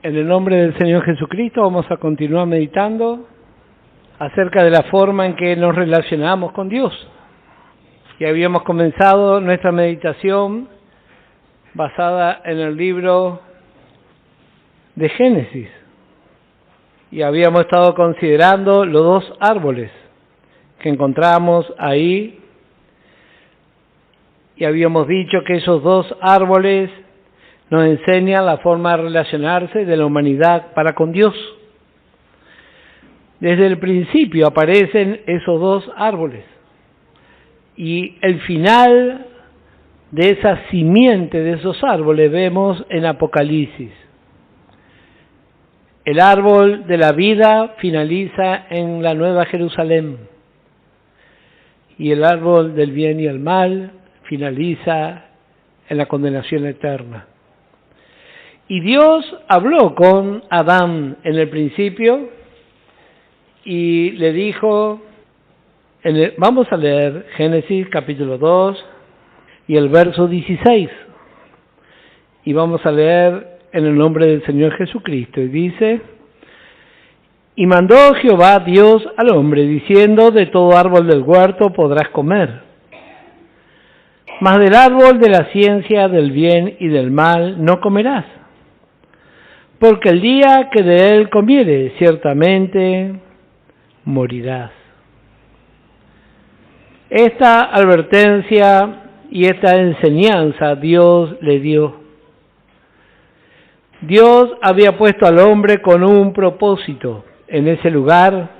En el nombre del Señor Jesucristo vamos a continuar meditando acerca de la forma en que nos relacionamos con Dios. Y habíamos comenzado nuestra meditación basada en el libro de Génesis. Y habíamos estado considerando los dos árboles que encontramos ahí. Y habíamos dicho que esos dos árboles nos enseñan la forma de relacionarse de la humanidad para con Dios. Desde el principio aparecen esos dos árboles. Y el final de esa simiente de esos árboles vemos en Apocalipsis. El árbol de la vida finaliza en la Nueva Jerusalén. Y el árbol del bien y el mal finaliza en la condenación eterna. Y Dios habló con Adán en el principio y le dijo, vamos a leer Génesis capítulo 2 y el verso 16. Y vamos a leer en el nombre del Señor Jesucristo. Y dice, y mandó Jehová Dios al hombre, diciendo, de todo árbol del huerto podrás comer, mas del árbol de la ciencia del bien y del mal no comerás, porque el día que de él comieres, ciertamente morirás. Esta advertencia y esta enseñanza Dios le dio. Dios había puesto al hombre con un propósito en ese lugar,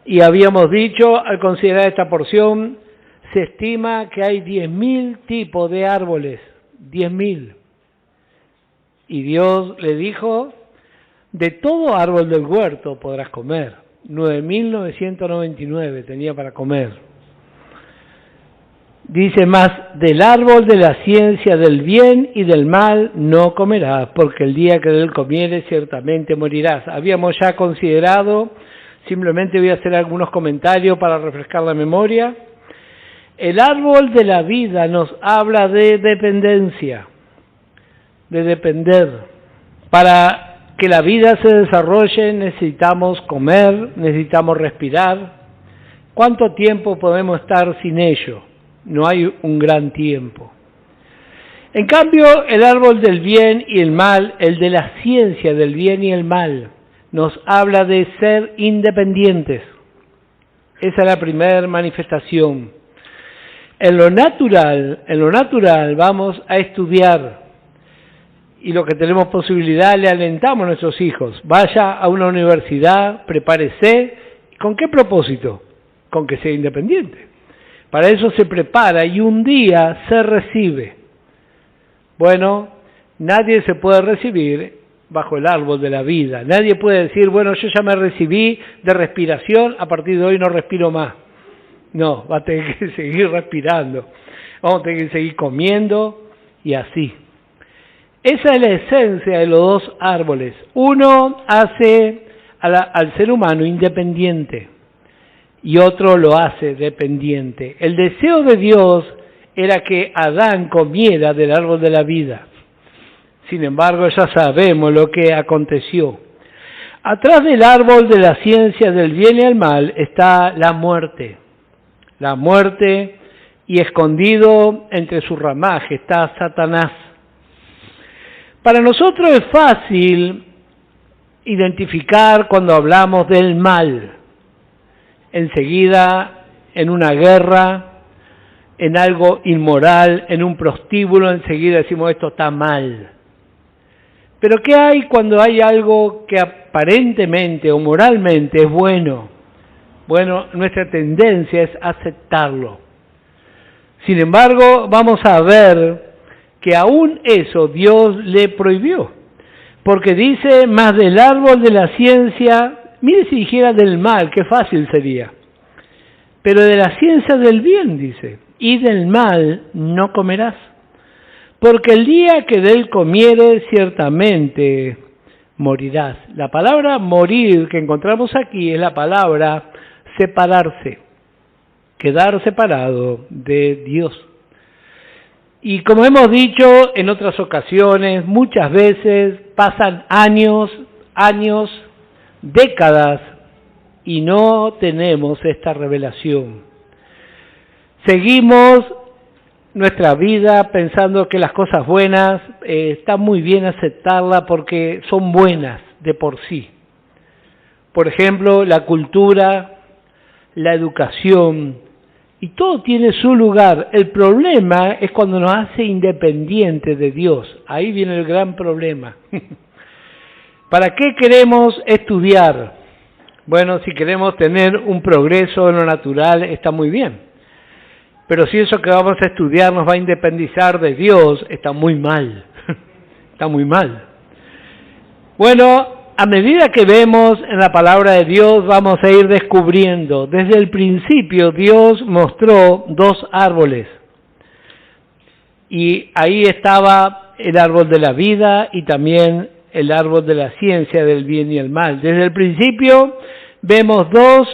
y habíamos dicho, al considerar esta porción, se estima que hay 10.000 tipos de árboles, 10.000. Y Dios le dijo, de todo árbol del huerto podrás comer. 9.999 tenía para comer. Dice, más del árbol de la ciencia del bien y del mal no comerás, porque el día que de él comieres ciertamente morirás. Habíamos ya considerado, simplemente voy a hacer algunos comentarios para refrescar la memoria. El árbol de la vida nos habla de dependencia, de depender. Para que la vida se desarrolle necesitamos comer, necesitamos respirar. ¿Cuánto tiempo podemos estar sin ello? No hay un gran tiempo. En cambio, el árbol del bien y el mal, el de la ciencia del bien y el mal, nos habla de ser independientes. Esa es la primera manifestación. En lo natural vamos a estudiar. Y lo que tenemos posibilidad, le alentamos a nuestros hijos. Vaya a una universidad, prepárese. ¿Con qué propósito? Con que sea independiente. Para eso se prepara y un día se recibe. Bueno, nadie se puede recibir bajo el árbol de la vida. Nadie puede decir, bueno, yo ya me recibí de respiración, a partir de hoy no respiro más. No, va a tener que seguir respirando. Vamos a tener que seguir comiendo y así. Esa es la esencia de los dos árboles. Uno hace al ser humano independiente y otro lo hace dependiente. El deseo de Dios era que Adán comiera del árbol de la vida. Sin embargo, ya sabemos lo que aconteció. Atrás del árbol de la ciencia del bien y el mal está la muerte. La muerte, y escondido entre su ramaje está Satanás. Para nosotros es fácil identificar cuando hablamos del mal. Enseguida, en una guerra, en algo inmoral, en un prostíbulo, enseguida decimos esto está mal. Pero ¿qué hay cuando hay algo que aparentemente o moralmente es bueno? Bueno, nuestra tendencia es aceptarlo. Sin embargo, vamos a ver que aún eso Dios le prohibió, porque dice, más del árbol de la ciencia, mire si dijera del mal, qué fácil sería, pero de la ciencia del bien dice, y del mal no comerás, porque el día que de él comieres ciertamente morirás. La palabra morir que encontramos aquí es la palabra separarse, quedar separado de Dios. Y como hemos dicho en otras ocasiones, muchas veces pasan años, décadas, y no tenemos esta revelación. Seguimos nuestra vida pensando que las cosas buenas está muy bien aceptarlas porque son buenas de por sí. Por ejemplo, la cultura, la educación, y todo tiene su lugar. El problema es cuando nos hace independientes de Dios. Ahí viene el gran problema. ¿Para qué queremos estudiar? Bueno, si queremos tener un progreso en lo natural, está muy bien. Pero si eso que vamos a estudiar nos va a independizar de Dios, está muy mal. Está muy mal. Bueno, a medida que vemos en la palabra de Dios, vamos a ir descubriendo. Desde el principio, Dios mostró dos árboles. Y ahí estaba el árbol de la vida y también el árbol de la ciencia del bien y el mal. Desde el principio vemos dos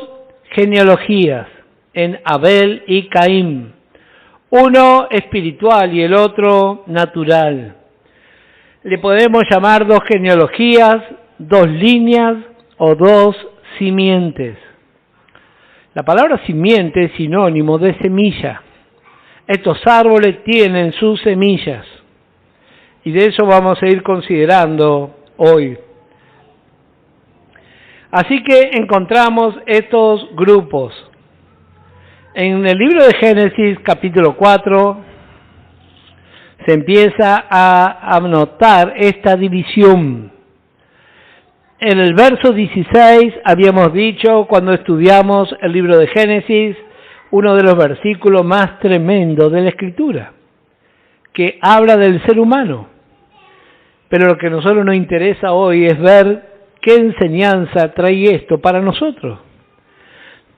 genealogías en Abel y Caín. Uno espiritual y el otro natural. Le podemos llamar dos genealogías, dos líneas o dos simientes. La palabra simiente es sinónimo de semilla. Estos árboles tienen sus semillas y de eso vamos a ir considerando hoy. Así que encontramos estos grupos. En el libro de Génesis, capítulo 4, se empieza a notar esta división. En el verso 16 habíamos dicho, cuando estudiamos el libro de Génesis, uno de los versículos más tremendos de la Escritura, que habla del ser humano. Pero lo que a nosotros nos interesa hoy es ver qué enseñanza trae esto para nosotros.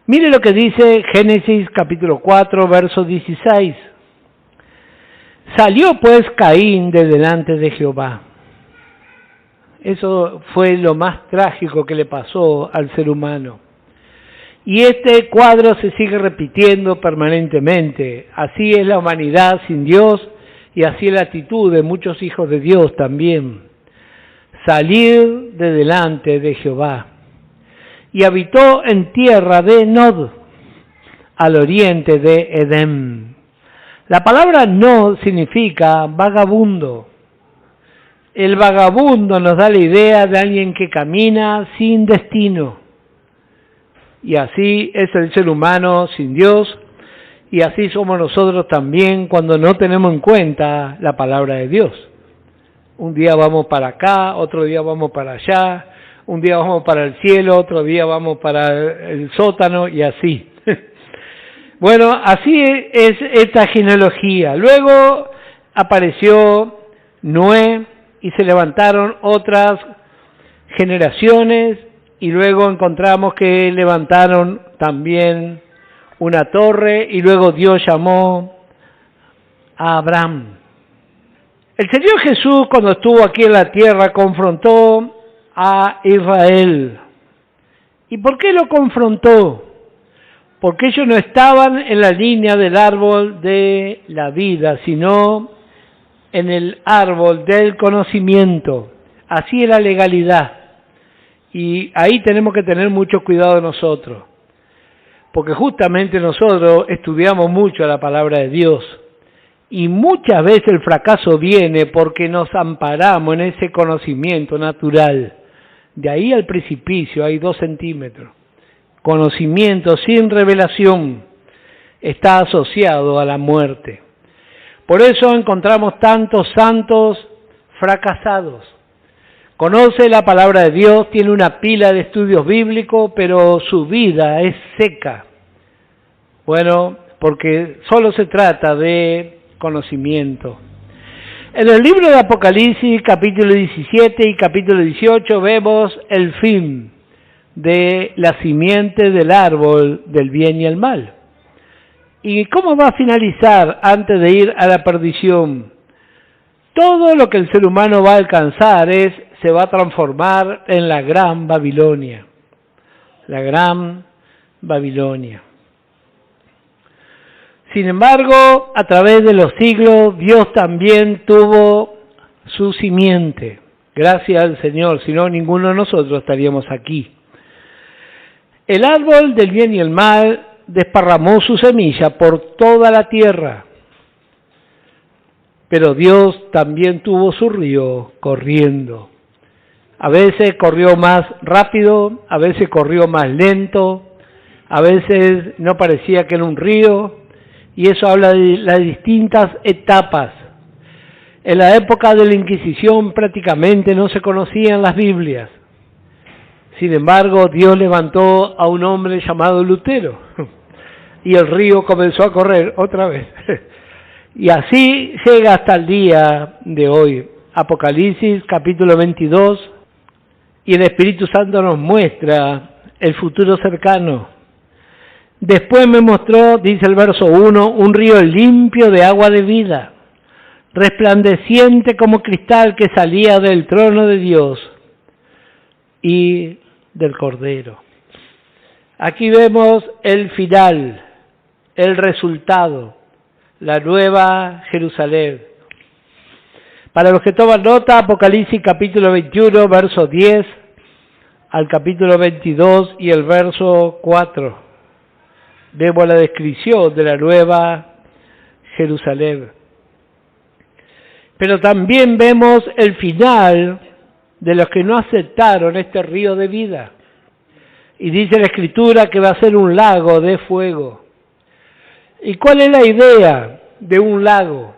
Mire lo que dice Génesis capítulo 4, verso 16. Salió pues Caín de delante de Jehová. Eso fue lo más trágico que le pasó al ser humano. Y este cuadro se sigue repitiendo permanentemente. Así es la humanidad sin Dios y así es la actitud de muchos hijos de Dios también. Salir de delante de Jehová. Y habitó en tierra de Nod, al oriente de Edén. La palabra Nod significa vagabundo. El vagabundo nos da la idea de alguien que camina sin destino. Y así es el ser humano sin Dios, y así somos nosotros también cuando no tenemos en cuenta la palabra de Dios. Un día vamos para acá, otro día vamos para allá, un día vamos para el cielo, otro día vamos para el sótano y así. Bueno, así es esta genealogía. Luego apareció Noé y se levantaron otras generaciones y luego encontramos que levantaron también una torre y luego Dios llamó a Abraham. El Señor Jesús, cuando estuvo aquí en la tierra, confrontó a Israel. ¿Y por qué lo confrontó? Porque ellos no estaban en la línea del árbol de la vida, sino en el árbol del conocimiento. Así es la legalidad. Y ahí tenemos que tener mucho cuidado nosotros. Porque justamente nosotros estudiamos mucho la palabra de Dios. Y muchas veces el fracaso viene porque nos amparamos en ese conocimiento natural. De ahí al precipicio hay 2 centímetros. Conocimiento sin revelación está asociado a la muerte. Por eso encontramos tantos santos fracasados. Conoce la palabra de Dios, tiene una pila de estudios bíblicos, pero su vida es seca. Bueno, porque solo se trata de conocimiento. En el libro de Apocalipsis, capítulo 17 y capítulo 18, vemos el fin de la simiente del árbol del bien y el mal. ¿Y cómo va a finalizar antes de ir a la perdición? Todo lo que el ser humano va a alcanzar se va a transformar en la gran Babilonia. La gran Babilonia. Sin embargo, a través de los siglos, Dios también tuvo su simiente. Gracias al Señor, si no, ninguno de nosotros estaríamos aquí. El árbol del bien y el mal desparramó su semilla por toda la tierra, pero Dios también tuvo su río corriendo. A veces corrió más rápido, a veces corrió más lento, a veces no parecía que era un río, y eso habla de las distintas etapas. En la época de la Inquisición prácticamente no se conocían las Biblias. Sin embargo, Dios levantó a un hombre llamado Lutero y el río comenzó a correr otra vez. Y así llega hasta el día de hoy. Apocalipsis capítulo 22, y el Espíritu Santo nos muestra el futuro cercano. Después me mostró, dice el verso 1, un río limpio de agua de vida, resplandeciente como cristal, que salía del trono de Dios y del Cordero. Aquí vemos el final, el resultado, la nueva Jerusalén. Para los que toman nota, Apocalipsis capítulo 21, verso 10 al capítulo 22 y el verso 4. Vemos la descripción de la nueva Jerusalén. Pero también vemos el final de los que no aceptaron este río de vida. Y dice la Escritura que va a ser un lago de fuego. ¿Y cuál es la idea de un lago?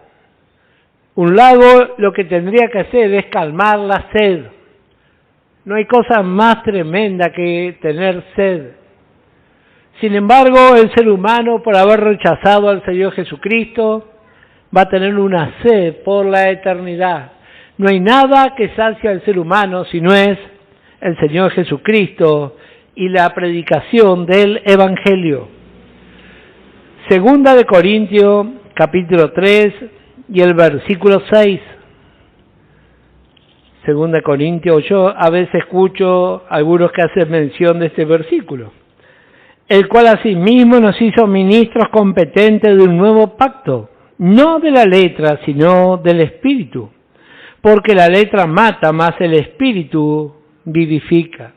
Un lago lo que tendría que hacer es calmar la sed. No hay cosa más tremenda que tener sed. Sin embargo, el ser humano, por haber rechazado al Señor Jesucristo, va a tener una sed por la eternidad. No hay nada que sacie al ser humano si no es el Señor Jesucristo y la predicación del Evangelio. Segunda de Corintios, capítulo 3 y el versículo 6. Segunda de Corintios, yo a veces escucho algunos que hacen mención de este versículo. El cual asimismo nos hizo ministros competentes de un nuevo pacto, no de la letra, sino del Espíritu, porque la letra mata, mas el Espíritu vivifica.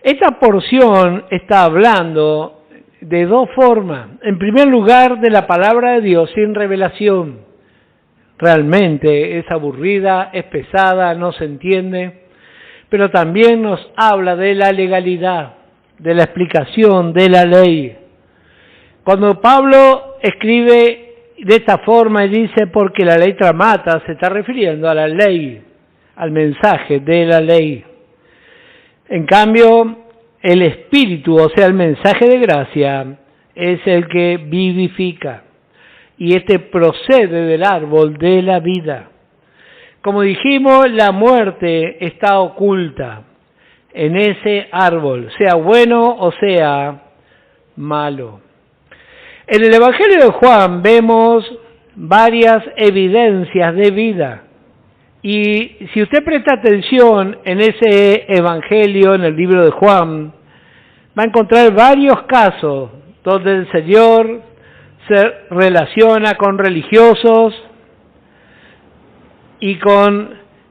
Esta porción está hablando de dos formas. En primer lugar, de la palabra de Dios sin revelación. Realmente es aburrida, es pesada, no se entiende, pero también nos habla de la legalidad, de la explicación de la ley. Cuando Pablo escribe de esta forma y dice porque la letra mata, se está refiriendo a la ley, al mensaje de la ley. En cambio, el Espíritu, o sea, el mensaje de gracia, es el que vivifica. Y este procede del árbol de la vida. Como dijimos, la muerte está oculta en ese árbol, sea bueno o sea malo. En el Evangelio de Juan vemos varias evidencias de vida. Y si usted presta atención en ese Evangelio, en el libro de Juan, va a encontrar varios casos donde el Señor se relaciona con religiosos y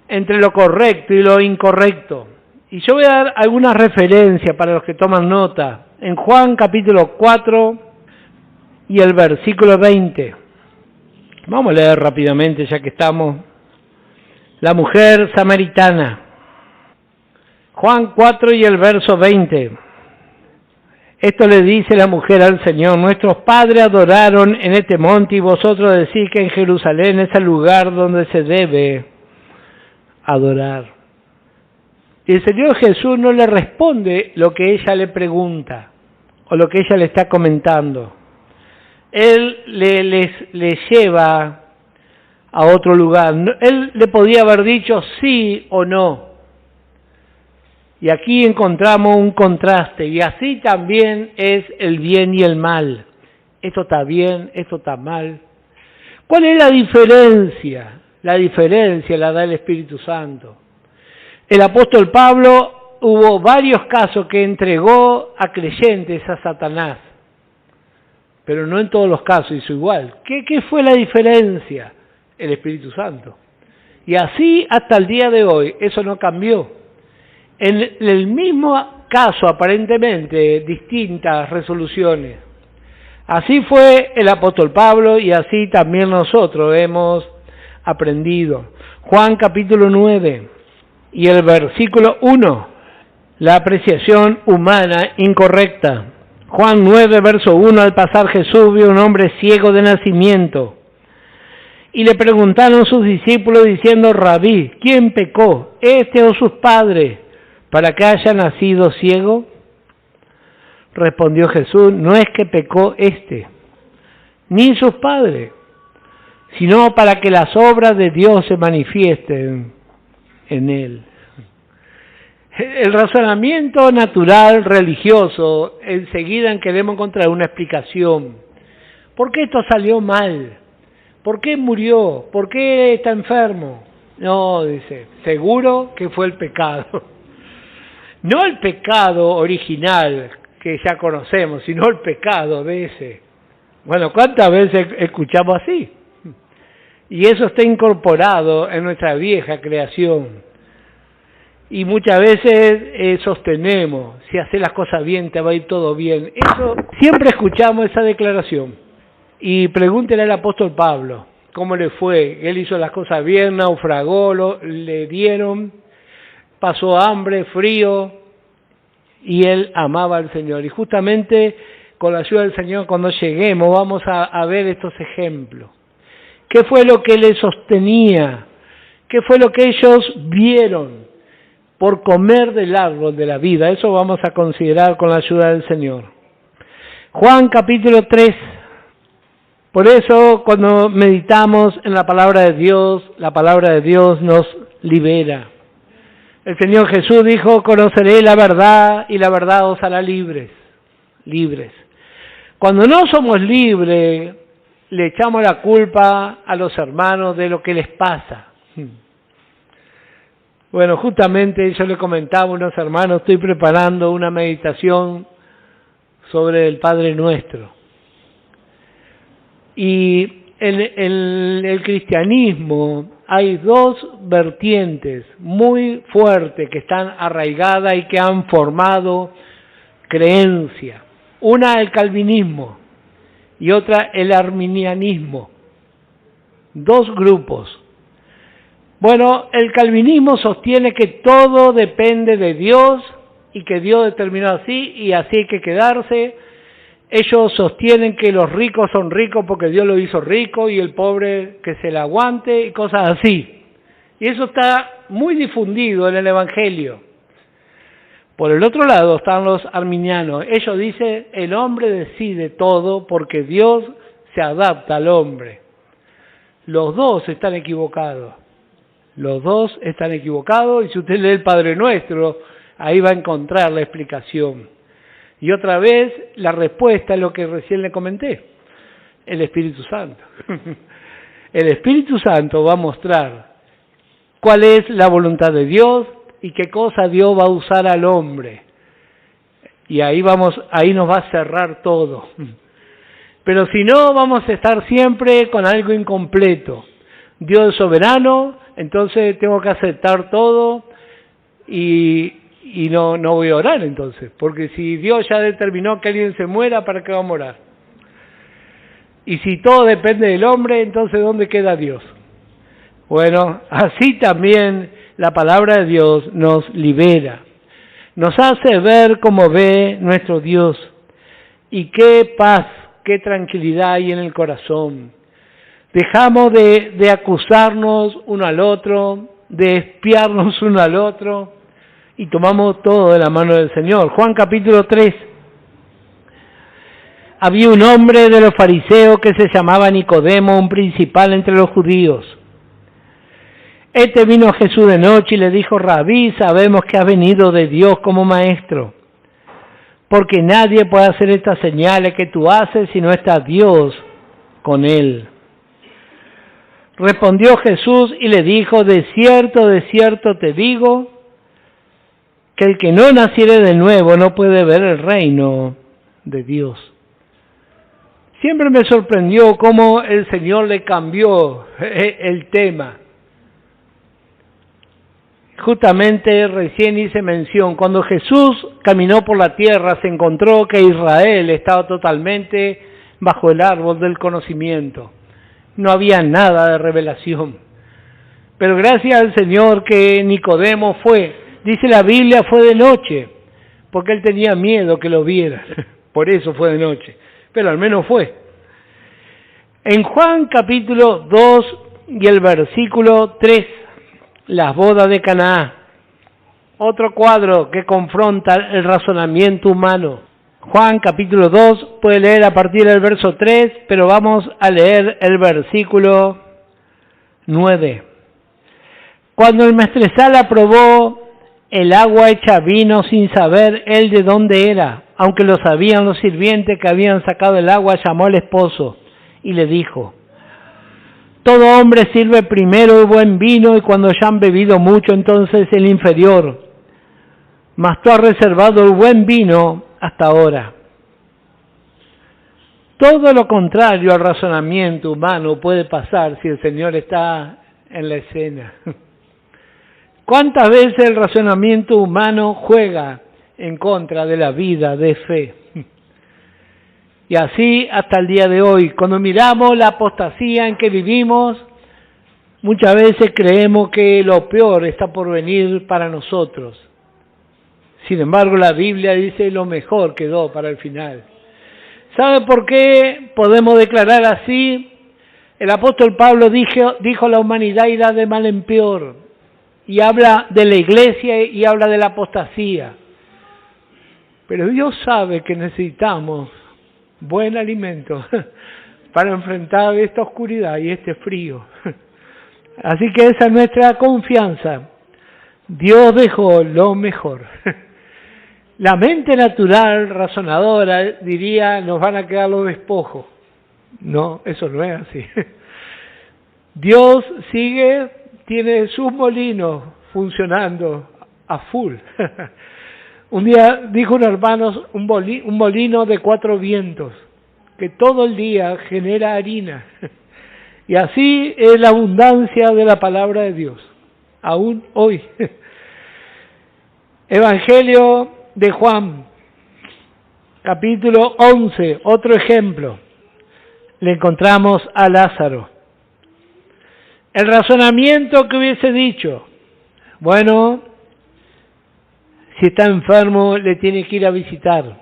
entre lo correcto y lo incorrecto. Y yo voy a dar algunas referencias para los que toman nota. En Juan capítulo 4 y el versículo 20. Vamos a leer rápidamente ya que estamos. La mujer samaritana. Juan 4 y el verso 20. Esto le dice la mujer al Señor: nuestros padres adoraron en este monte y vosotros decís que en Jerusalén es el lugar donde se debe adorar. Y el Señor Jesús no le responde lo que ella le pregunta o lo que ella le está comentando. Él le lleva a otro lugar. Él le podía haber dicho sí o no. Y aquí encontramos un contraste, y así también es el bien y el mal. Esto está bien, esto está mal. ¿Cuál es la diferencia? La diferencia la da el Espíritu Santo. El apóstol Pablo hubo varios casos que entregó a creyentes a Satanás. pero no en todos los casos hizo igual. ¿Qué fue la diferencia? El Espíritu Santo. Y así hasta el día de hoy, eso no cambió. En el mismo caso, aparentemente, distintas resoluciones. Así fue el apóstol Pablo y así también nosotros hemos aprendido. Juan capítulo 9 y el versículo 1, la apreciación humana incorrecta. Juan 9, verso 1, al pasar Jesús vio un hombre ciego de nacimiento. Y le preguntaron sus discípulos diciendo, Rabí, ¿quién pecó, este o sus padres, para que haya nacido ciego? Respondió Jesús, no es que pecó este, ni sus padres, sino para que las obras de Dios se manifiesten en él. El razonamiento natural religioso, enseguida queremos encontrar una explicación. ¿Por qué esto salió mal? ¿Por qué murió? ¿Por qué está enfermo? No, dice, seguro que fue el pecado. No el pecado original que ya conocemos, sino el pecado de ese. Bueno, ¿cuántas veces escuchamos así? Y eso está incorporado en nuestra vieja creación. Y muchas veces sostenemos, si haces las cosas bien, te va a ir todo bien. Eso, siempre escuchamos esa declaración. Y pregúntele al apóstol Pablo, ¿cómo le fue? Él hizo las cosas bien, naufragó, le dieron, pasó hambre, frío, y él amaba al Señor. Y justamente con la ayuda del Señor, cuando lleguemos, vamos a ver estos ejemplos. ¿Qué fue lo que le sostenía? ¿Qué fue lo que ellos vieron por comer del árbol de la vida? Eso vamos a considerar con la ayuda del Señor. Juan capítulo 3. Por eso cuando meditamos en la palabra de Dios nos libera. El Señor Jesús dijo, conoceré la verdad y la verdad os hará libres. Cuando no somos libres, le echamos la culpa a los hermanos de lo que les pasa. Bueno, justamente yo le comentaba a unos hermanos, estoy preparando una meditación sobre el Padre Nuestro. Y en el cristianismo hay dos vertientes muy fuertes que están arraigadas y que han formado creencia. Una el calvinismo y otra el arminianismo. Dos grupos. Bueno, el calvinismo sostiene que todo depende de Dios y que Dios determinó así y así hay que quedarse. Ellos sostienen que los ricos son ricos porque Dios lo hizo rico y el pobre que se la aguante y cosas así. Y eso está muy difundido en el Evangelio. Por el otro lado están los arminianos. Ellos dicen el hombre decide todo porque Dios se adapta al hombre. Los dos están equivocados. Los dos están equivocados y si usted lee el Padre Nuestro, ahí va a encontrar la explicación. Y otra vez, la respuesta es lo que recién le comenté, el Espíritu Santo. El Espíritu Santo va a mostrar cuál es la voluntad de Dios y qué cosa Dios va a usar al hombre. Y ahí nos va a cerrar todo. Pero si no, vamos a estar siempre con algo incompleto. Dios es soberano, entonces tengo que aceptar todo y no voy a orar entonces, porque si Dios ya determinó que alguien se muera, ¿para qué vamos a orar? Y si todo depende del hombre, entonces ¿dónde queda Dios? Bueno, así también la palabra de Dios nos libera, nos hace ver cómo ve nuestro Dios y qué paz, qué tranquilidad hay en el corazón. Dejamos de acusarnos uno al otro, de espiarnos uno al otro, y tomamos todo de la mano del Señor. Juan capítulo 3. Había un hombre de los fariseos que se llamaba Nicodemo, un principal entre los judíos. Este vino a Jesús de noche y le dijo, Rabí, sabemos que has venido de Dios como maestro, porque nadie puede hacer estas señales que tú haces si no está Dios con él. Respondió Jesús y le dijo, de cierto te digo, que el que no naciere de nuevo no puede ver el reino de Dios. Siempre me sorprendió cómo el Señor le cambió el tema. Justamente recién hice mención, cuando Jesús caminó por la tierra se encontró que Israel estaba totalmente bajo el árbol del conocimiento. No había nada de revelación. Pero gracias al Señor que Nicodemo fue, dice la Biblia, fue de noche, porque él tenía miedo que lo vieran. Por eso fue de noche, pero al menos fue. En Juan capítulo 2 y el versículo 3, las bodas de Caná, otro cuadro que confronta el razonamiento humano. Juan capítulo 2, puede leer a partir del verso 3, pero vamos a leer el versículo 9. Cuando el maestresala probó el agua hecha vino sin saber él de dónde era, aunque lo sabían los sirvientes que habían sacado el agua, llamó al esposo y le dijo: todo hombre sirve primero el buen vino y cuando ya han bebido mucho entonces el inferior, mas tú has reservado el buen vino hasta ahora. Todo lo contrario al razonamiento humano puede pasar si el Señor está en la escena. ¿Cuántas veces el razonamiento humano juega en contra de la vida de fe? Y así hasta el día de hoy, cuando miramos la apostasía en que vivimos, muchas veces creemos que lo peor está por venir para nosotros. Sin embargo, la Biblia dice lo mejor quedó para el final. ¿Sabe por qué podemos declarar así? El apóstol Pablo dijo la humanidad irá de mal en peor. Y habla de la iglesia y habla de la apostasía. Pero Dios sabe que necesitamos buen alimento para enfrentar esta oscuridad y este frío. Así que esa es nuestra confianza. Dios dejó lo mejor. La mente natural, razonadora, diría, nos van a quedar los despojos. No, eso no es así. Dios tiene sus molinos funcionando a full. Un día dijo un hermano, un molino de 4 vientos, que todo el día genera harina. Y así es la abundancia de la palabra de Dios, aún hoy. Evangelio de Juan, capítulo 11, otro ejemplo. Le encontramos a Lázaro. El razonamiento que hubiese dicho, bueno, si está enfermo le tiene que ir a visitar.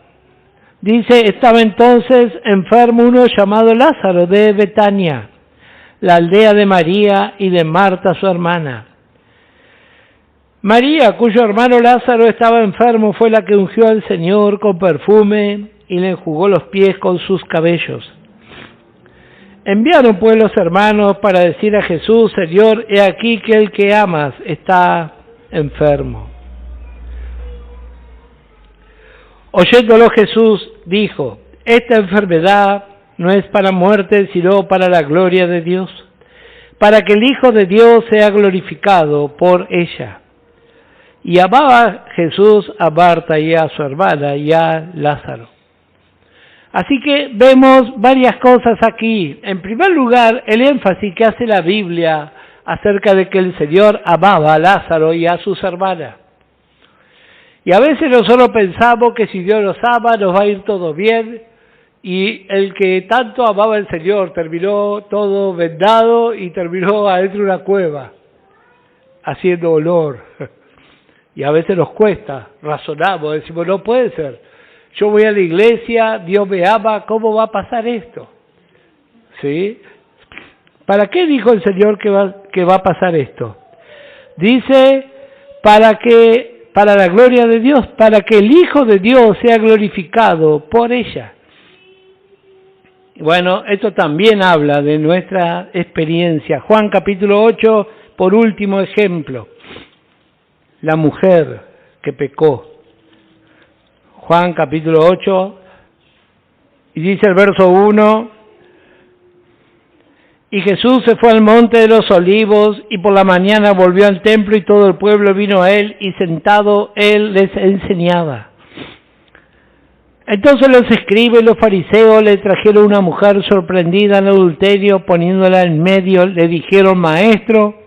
Dice, estaba entonces enfermo uno llamado Lázaro de Betania, la aldea de María y de Marta su hermana. María, cuyo hermano Lázaro estaba enfermo, fue la que ungió al Señor con perfume y le enjugó los pies con sus cabellos. Enviaron pues los hermanos para decir a Jesús: Señor, he aquí que el que amas está enfermo. Oyéndolo Jesús dijo: esta enfermedad no es para muerte, sino para la gloria de Dios, para que el Hijo de Dios sea glorificado por ella. Y amaba Jesús a Marta y a su hermana y a Lázaro. Así que vemos varias cosas aquí. En primer lugar, el énfasis que hace la Biblia acerca de que el Señor amaba a Lázaro y a sus hermanas. Y a veces nosotros pensamos que si Dios nos ama nos va a ir todo bien, y el que tanto amaba al Señor terminó todo vendado y terminó adentro de una cueva, haciendo olor. Y a veces nos cuesta, razonamos, decimos, no puede ser. Yo voy a la iglesia, Dios me ama, ¿cómo va a pasar esto? ¿Sí? ¿Para qué dijo el Señor que va a pasar esto? Dice, para la gloria de Dios, para que el Hijo de Dios sea glorificado por ella. Bueno, esto también habla de nuestra experiencia. Juan capítulo 8, por último ejemplo, la mujer que pecó. Juan capítulo 8, y dice el verso 1, y Jesús se fue al monte de los olivos, y por la mañana volvió al templo, y todo el pueblo vino a él, y sentado él les enseñaba. Entonces los escribas y los fariseos le trajeron una mujer sorprendida en adulterio, poniéndola en medio, le dijeron: Maestro,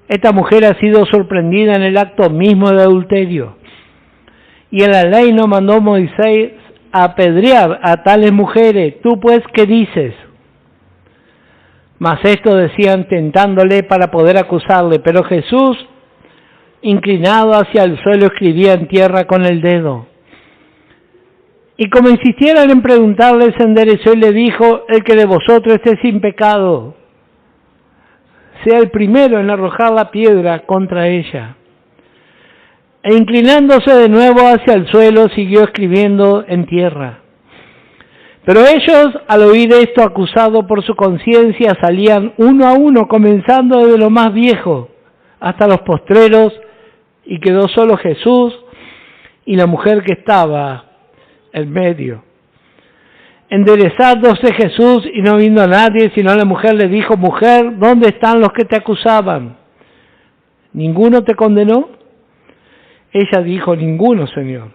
esta mujer ha sido sorprendida en el acto mismo de adulterio. Y en la ley nos mandó Moisés a apedrear a tales mujeres. ¿Tú pues qué dices? Mas esto decían tentándole para poder acusarle. Pero Jesús, inclinado hacia el suelo, escribía en tierra con el dedo. Y como insistieran en preguntarle, se enderezó y le dijo: el que de vosotros esté sin pecado, sea el primero en arrojar la piedra contra ella. E inclinándose de nuevo hacia el suelo, siguió escribiendo en tierra. Pero ellos, al oír esto, acusados por su conciencia, salían uno a uno, comenzando desde lo más viejo hasta los postreros, y quedó solo Jesús y la mujer que estaba en medio. Enderezándose Jesús y no viendo a nadie, sino a la mujer, le dijo: Mujer, ¿dónde están los que te acusaban? ¿Ninguno te condenó? Ella dijo: Ninguno, Señor.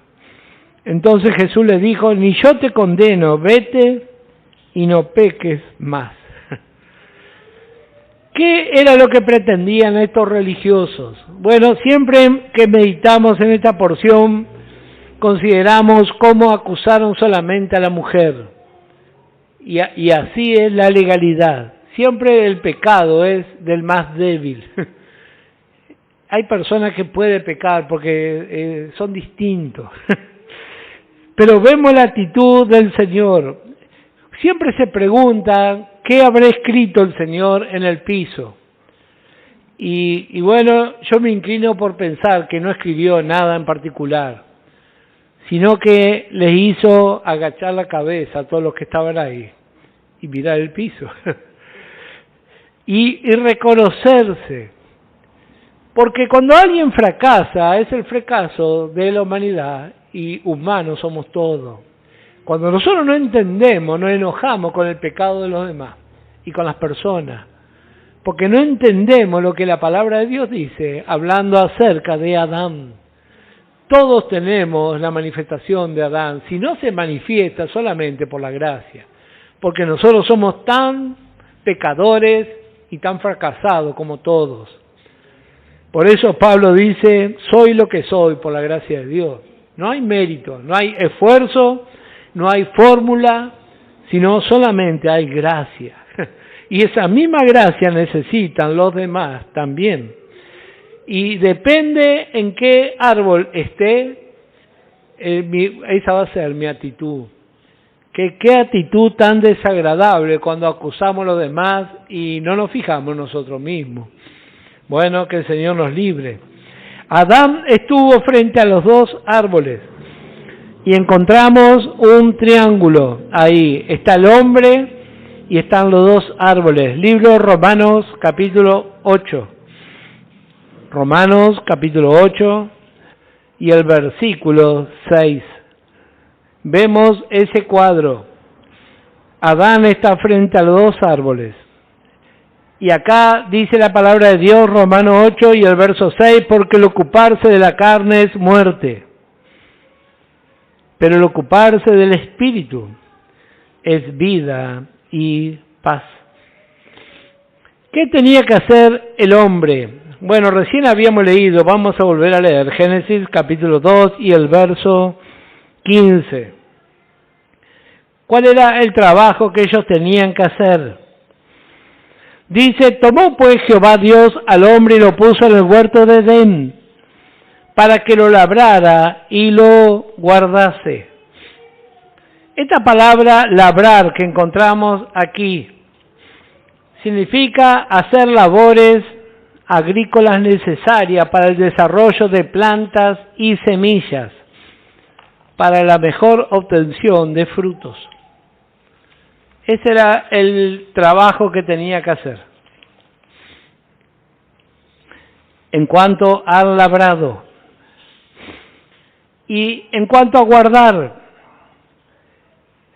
Entonces Jesús le dijo: Ni yo te condeno, vete y no peques más. ¿Qué era lo que pretendían estos religiosos? Bueno, siempre que meditamos en esta porción, consideramos cómo acusaron solamente a la mujer. Y así es la legalidad. Siempre el pecado es del más débil. Hay personas que pueden pecar porque son distintos. Pero vemos la actitud del Señor. Siempre se pregunta qué habrá escrito el Señor en el piso. Y bueno, yo me inclino por pensar que no escribió nada en particular, sino que les hizo agachar la cabeza a todos los que estaban ahí y mirar el piso y reconocerse, porque cuando alguien fracasa es el fracaso de la humanidad, y humanos somos todos. Cuando nosotros no entendemos, nos enojamos con el pecado de los demás y con las personas, porque no entendemos lo que la palabra de Dios dice hablando acerca de Adán. Todos tenemos la manifestación de Adán, si no se manifiesta solamente por la gracia, porque nosotros somos tan pecadores y tan fracasados como todos. Por eso Pablo dice: soy lo que soy por la gracia de Dios. No hay mérito, no hay esfuerzo, no hay fórmula, sino solamente hay gracia. Y esa misma gracia necesitan los demás también. Y depende en qué árbol esté, esa va a ser mi actitud. ¿Qué actitud tan desagradable cuando acusamos a los demás y no nos fijamos en nosotros mismos? Bueno, que el Señor nos libre. Adán estuvo frente a los dos árboles y encontramos un triángulo. Ahí está el hombre y están los dos árboles. Libro Romanos capítulo 8. Romanos capítulo 8 y el versículo 6. Vemos ese cuadro. Adán está frente a los dos árboles. Y acá dice la palabra de Dios, Romanos 8 y el verso 6, porque el ocuparse de la carne es muerte, pero el ocuparse del Espíritu es vida y paz. ¿Qué tenía que hacer el hombre? Bueno, recién habíamos leído, vamos a volver a leer, Génesis capítulo 2 y el verso 15. ¿Cuál era el trabajo que ellos tenían que hacer? Dice: tomó pues Jehová Dios al hombre y lo puso en el huerto de Edén, para que lo labrara y lo guardase. Esta palabra labrar que encontramos aquí significa hacer labores agrícolas necesarias para el desarrollo de plantas y semillas, para la mejor obtención de frutos. Ese era el trabajo que tenía que hacer. En cuanto al labrado. Y en cuanto a guardar,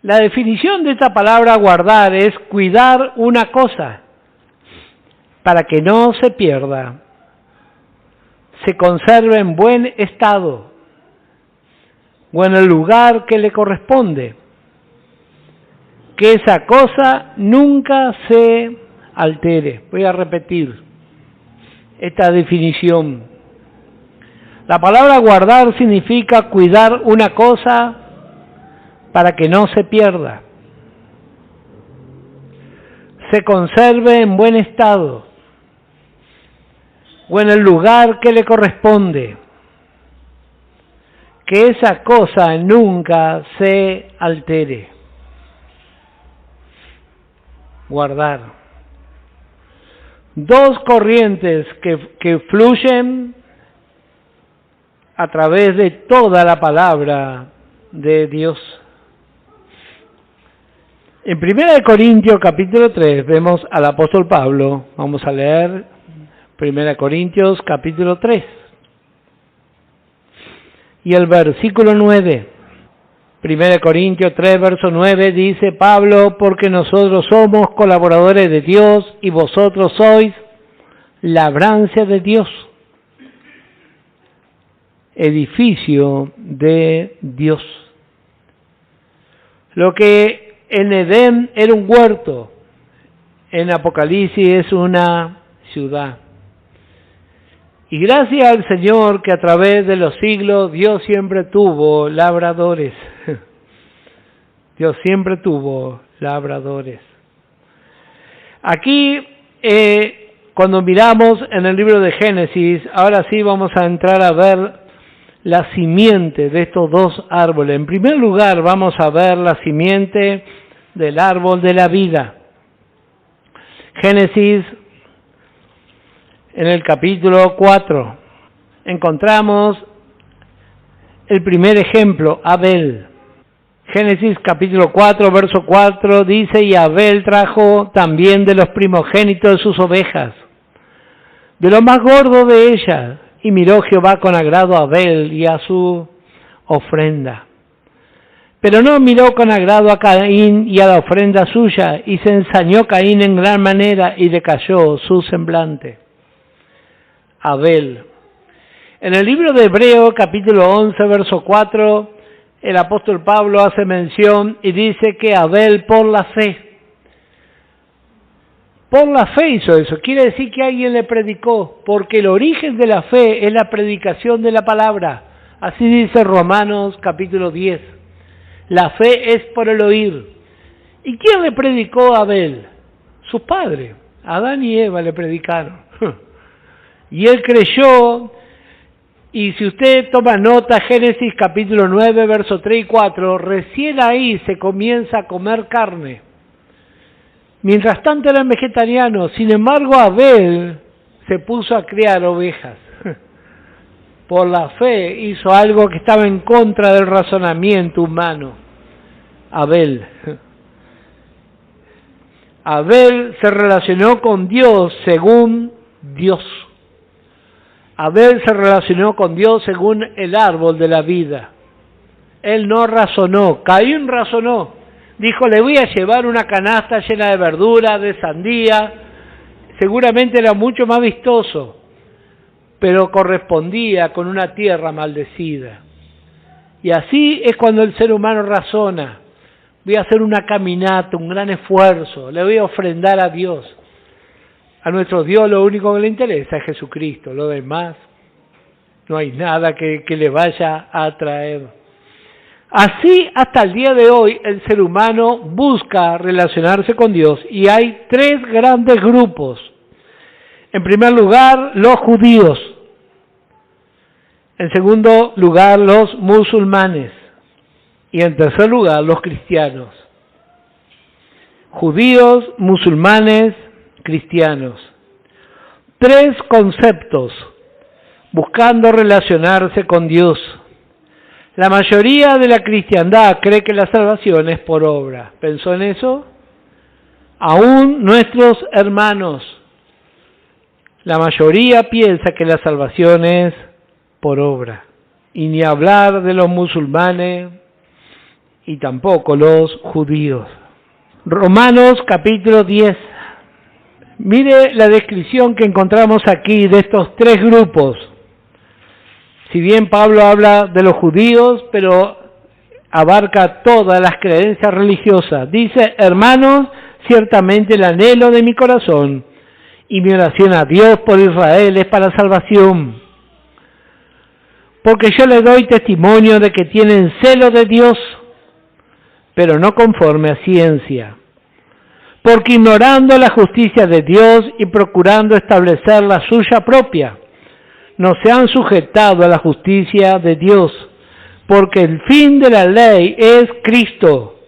la definición de esta palabra guardar es cuidar una cosa para que no se pierda, se conserve en buen estado, o en el lugar que le corresponde, que esa cosa nunca se altere. Voy a repetir esta definición. La palabra guardar significa cuidar una cosa para que no se pierda, se conserve en buen estado o en el lugar que le corresponde, que esa cosa nunca se altere. Guardar. Dos corrientes que fluyen a través de toda la palabra de Dios. En 1 Corintios capítulo 3 vemos al apóstol Pablo. Vamos a leer 1 Corintios capítulo 3 y el versículo 9. 1 Corintios 3 verso 9 dice Pablo, porque nosotros somos colaboradores de Dios y vosotros sois labranza de Dios, edificio de Dios. Lo que en Edén era un huerto, en Apocalipsis es una ciudad. Y gracias al Señor que a través de los siglos Dios siempre tuvo labradores. Dios siempre tuvo labradores. Aquí, cuando miramos en el libro de Génesis, ahora sí vamos a entrar a ver la simiente de estos dos árboles. En primer lugar vamos a ver la simiente del árbol de la vida. Génesis, en el capítulo 4, encontramos el primer ejemplo, Abel. Génesis capítulo 4, verso 4 dice, y Abel trajo también de los primogénitos de sus ovejas, de lo más gordo de ellas, y miró Jehová con agrado a Abel y a su ofrenda. Pero no miró con agrado a Caín y a la ofrenda suya, y se ensañó Caín en gran manera, y decayó su semblante. Abel. En el libro de Hebreos, capítulo 11, verso 4, el apóstol Pablo hace mención y dice que Abel por la fe hizo eso. Quiere decir que alguien le predicó, porque el origen de la fe es la predicación de la palabra. Así dice Romanos, capítulo 10. La fe es por el oír. ¿Y quién le predicó a Abel? Sus padres. Adán y Eva le predicaron. Y él creyó, y si usted toma nota, Génesis capítulo 9, verso 3 y 4, recién ahí se comienza a comer carne. Mientras tanto eran vegetarianos, sin embargo Abel se puso a criar ovejas. Por la fe hizo algo que estaba en contra del razonamiento humano. Abel se relacionó con Dios según Dios. Abel se relacionó con Dios según el árbol de la vida. Él no razonó. Caín razonó. Dijo, le voy a llevar una canasta llena de verdura, de sandía. Seguramente era mucho más vistoso, pero correspondía con una tierra maldecida. Y así es cuando el ser humano razona. Voy a hacer una caminata, un gran esfuerzo. Le voy a ofrendar a Dios. A nuestro Dios lo único que le interesa es Jesucristo. Lo demás, no hay nada que le vaya a atraer. Así, hasta el día de hoy, el ser humano busca relacionarse con Dios. Y hay tres grandes grupos. En primer lugar, los judíos. En segundo lugar, los musulmanes. Y en tercer lugar, los cristianos. Judíos, musulmanes, cristianos. Tres conceptos buscando relacionarse con Dios. La mayoría de la cristiandad cree que la salvación es por obra. ¿Pensó en eso? Aún nuestros hermanos, la mayoría piensa que la salvación es por obra. Y ni hablar de los musulmanes y tampoco los judíos. Romanos capítulo 10. Mire la descripción que encontramos aquí de estos tres grupos. Si bien Pablo habla de los judíos, pero abarca todas las creencias religiosas. Dice, hermanos, ciertamente el anhelo de mi corazón y mi oración a Dios por Israel es para salvación. Porque yo le doy testimonio de que tienen celo de Dios, pero no conforme a ciencia. Porque ignorando la justicia de Dios y procurando establecer la suya propia, no se han sujetado a la justicia de Dios, porque el fin de la ley es Cristo,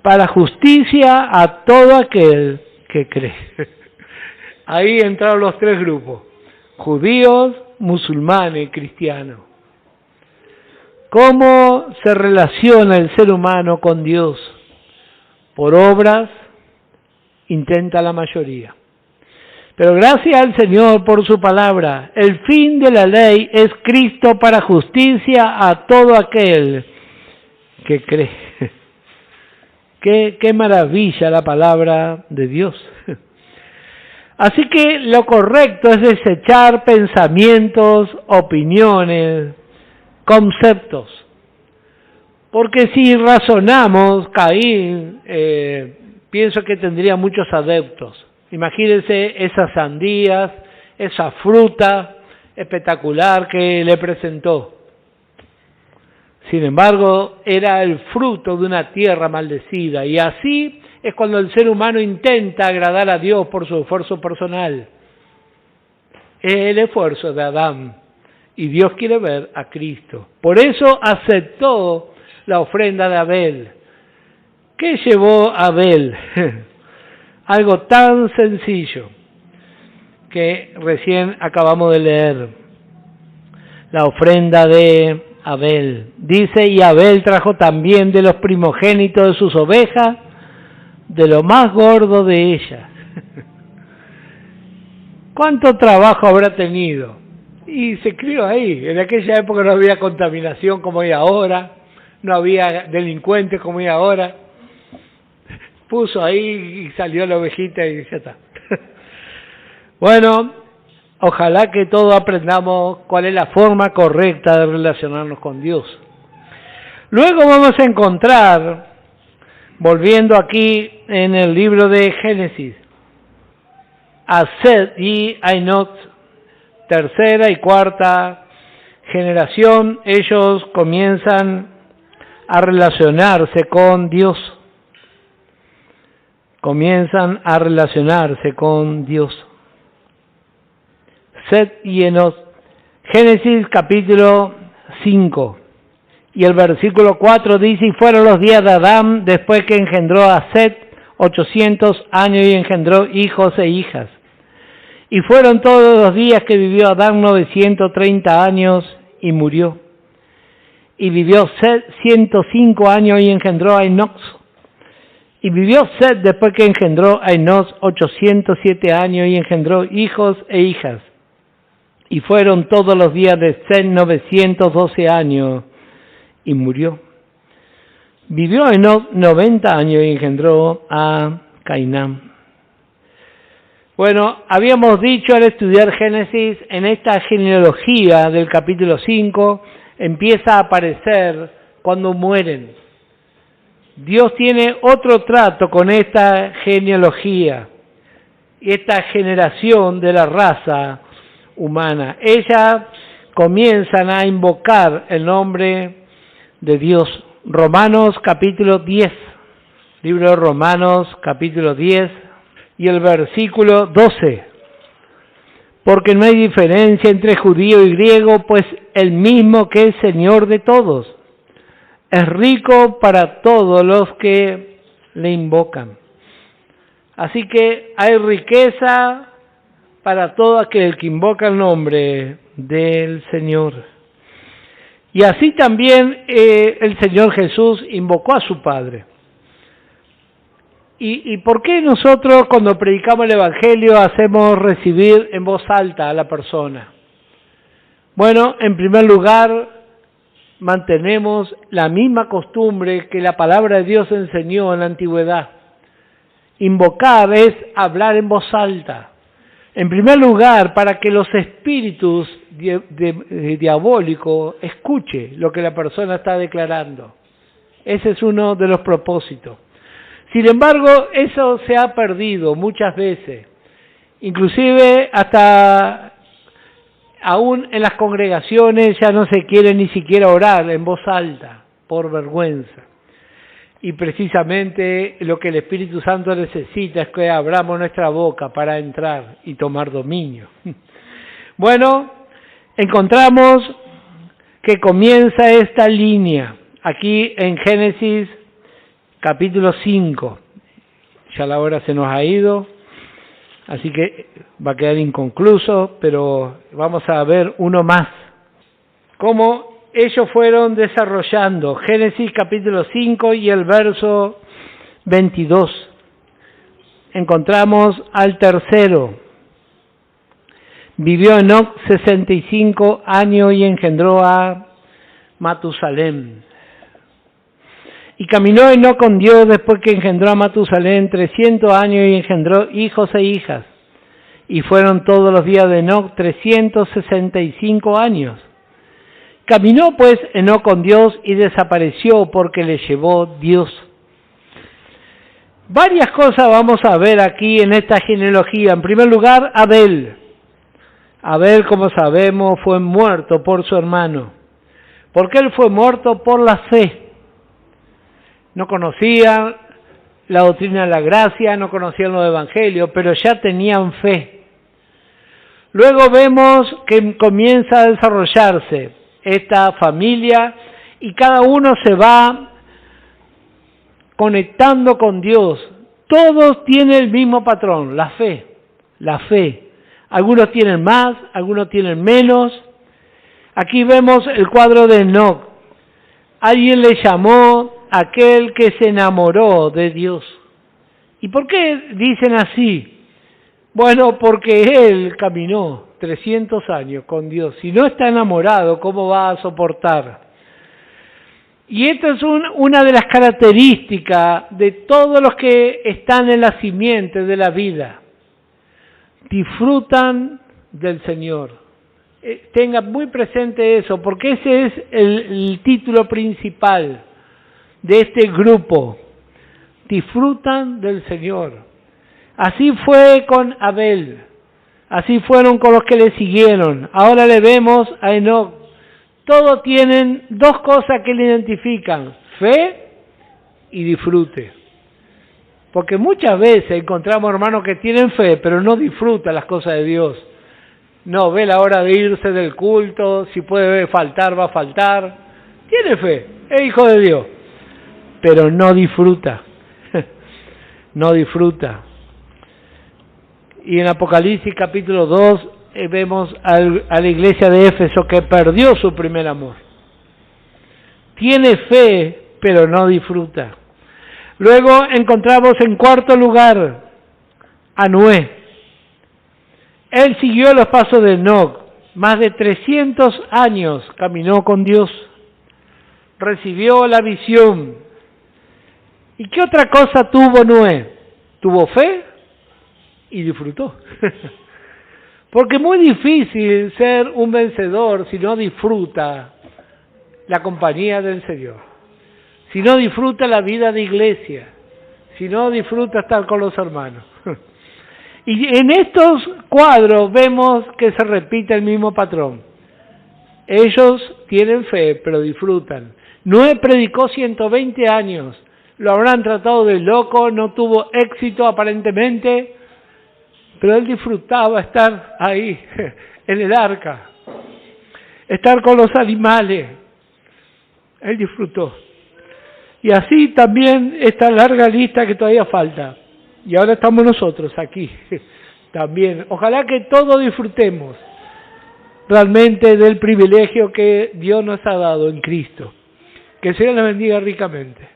para justicia a todo aquel que cree. Ahí entraron los tres grupos, judíos, musulmanes y cristianos. ¿Cómo se relaciona el ser humano con Dios? Por obras, intenta la mayoría. Pero gracias al Señor por su palabra, el fin de la ley es Cristo para justicia a todo aquel que cree. Qué maravilla la palabra de Dios. Así que lo correcto es desechar pensamientos, opiniones, conceptos. Porque si razonamos, Caín, pienso que tendría muchos adeptos. Imagínense esas sandías, esa fruta espectacular que le presentó. Sin embargo, era el fruto de una tierra maldecida, y así es cuando el ser humano intenta agradar a Dios por su esfuerzo personal. Es el esfuerzo de Adán, y Dios quiere ver a Cristo. Por eso aceptó la ofrenda de Abel. ¿Qué llevó a Abel? Algo tan sencillo que recién acabamos de leer. La ofrenda de Abel. Dice, y Abel trajo también de los primogénitos de sus ovejas, de lo más gordo de ellas. ¿Cuánto trabajo habrá tenido? Y se crió ahí. En aquella época no había contaminación como hay ahora, no había delincuentes como hay ahora. Puso ahí y salió la ovejita y ya está. Bueno, ojalá que todos aprendamos cuál es la forma correcta de relacionarnos con Dios. Luego vamos a encontrar, volviendo aquí en el libro de Génesis, a Set y a Enoc, tercera y cuarta generación, ellos comienzan a relacionarse con Dios. Comienzan a relacionarse con Dios. Set y Enoc. Génesis capítulo 5. Y el versículo 4 dice, y fueron los días de Adán después que engendró a Set 800 años y engendró hijos e hijas. Y fueron todos los días que vivió Adán 930 años y murió. Y vivió Set 105 años y engendró a Enoc. Y vivió Set después que engendró a Enoc 807 años y engendró hijos e hijas. Y fueron todos los días de Set 912 años y murió. Vivió Enoc 90 años y engendró a Cainán. Bueno, habíamos dicho al estudiar Génesis, en esta genealogía del capítulo 5 empieza a aparecer cuando mueren. Dios tiene otro trato con esta genealogía, esta generación de la raza humana. Ellas comienzan a invocar el nombre de Dios. Romanos capítulo 10, libro de Romanos capítulo 10 y el versículo 12. Porque no hay diferencia entre judío y griego, pues el mismo que es Señor de todos. Es rico para todos los que le invocan. Así que hay riqueza para todo aquel que invoca el nombre del Señor. Y así también el Señor Jesús invocó a su Padre. ¿Y por qué nosotros cuando predicamos el Evangelio hacemos recibir en voz alta a la persona? Bueno, en primer lugar, mantenemos la misma costumbre que la palabra de Dios enseñó en la antigüedad. Invocar es hablar en voz alta. En primer lugar, para que los espíritus diabólicos escuchen lo que la persona está declarando. Ese es uno de los propósitos. Sin embargo, eso se ha perdido muchas veces. Inclusive hasta aún en las congregaciones ya no se quiere ni siquiera orar en voz alta, por vergüenza. Y precisamente lo que el Espíritu Santo necesita es que abramos nuestra boca para entrar y tomar dominio. Bueno, encontramos que comienza esta línea aquí en Génesis capítulo 5. Ya la hora se nos ha ido, así que va a quedar inconcluso, pero vamos a ver uno más. Cómo ellos fueron desarrollando. Génesis capítulo 5 y el verso 22. Encontramos al tercero. Vivió Enoc 65 años y engendró a Matusalén. Y caminó Enoc con Dios después que engendró a Matusalén 300 años y engendró hijos e hijas. Y fueron todos los días de Enoc 365 años. Caminó pues Enoc con Dios y desapareció porque le llevó Dios. Varias cosas vamos a ver aquí en esta genealogía. En primer lugar, Abel. Abel, como sabemos, fue muerto por su hermano. ¿Por qué él fue muerto? Por la fe. No conocían la doctrina de la gracia, no conocían los evangelios, pero ya tenían fe. Luego vemos que comienza a desarrollarse esta familia y cada uno se va conectando con Dios. Todos tienen el mismo patrón, la fe, la fe. Algunos tienen más, algunos tienen menos. Aquí vemos el cuadro de Enoc. Alguien le llamó aquel que se enamoró de Dios. ¿Y por qué dicen así? Bueno, porque él caminó 300 años con Dios. Si no está enamorado, ¿cómo va a soportar? Y esta es una de las características de todos los que están en la simiente de la vida. Disfrutan del Señor. Tenga muy presente eso, porque ese es el título principal de este grupo. Disfrutan del Señor. Así fue con Abel. Así fueron con los que le siguieron. Ahora le vemos a Enoc. Todos tienen dos cosas que le identifican: fe y disfrute. Porque muchas veces encontramos hermanos que tienen fe, pero no disfrutan las cosas de Dios. No ve la hora de irse del culto, si puede faltar, va a faltar. Tiene fe, es hijo de Dios, pero no disfruta. No disfruta. Y en Apocalipsis capítulo 2 vemos a la iglesia de Éfeso que perdió su primer amor. Tiene fe, pero no disfruta. Luego encontramos en cuarto lugar a Noé. Él siguió los pasos de Enoc. Más de 300 años caminó con Dios. Recibió la visión. ¿Y qué otra cosa tuvo Noé? Tuvo fe y disfrutó. Porque es muy difícil ser un vencedor si no disfruta la compañía del Señor, si no disfruta la vida de iglesia, si no disfruta estar con los hermanos. Y en estos cuadros vemos que se repite el mismo patrón. Ellos tienen fe, pero disfrutan. Noé predicó 120 años, lo habrán tratado de loco, no tuvo éxito aparentemente, pero él disfrutaba estar ahí, en el arca, estar con los animales. Él disfrutó. Y así también esta larga lista que todavía falta. Y ahora estamos nosotros aquí también. Ojalá que todos disfrutemos realmente del privilegio que Dios nos ha dado en Cristo. Que el Señor les bendiga ricamente.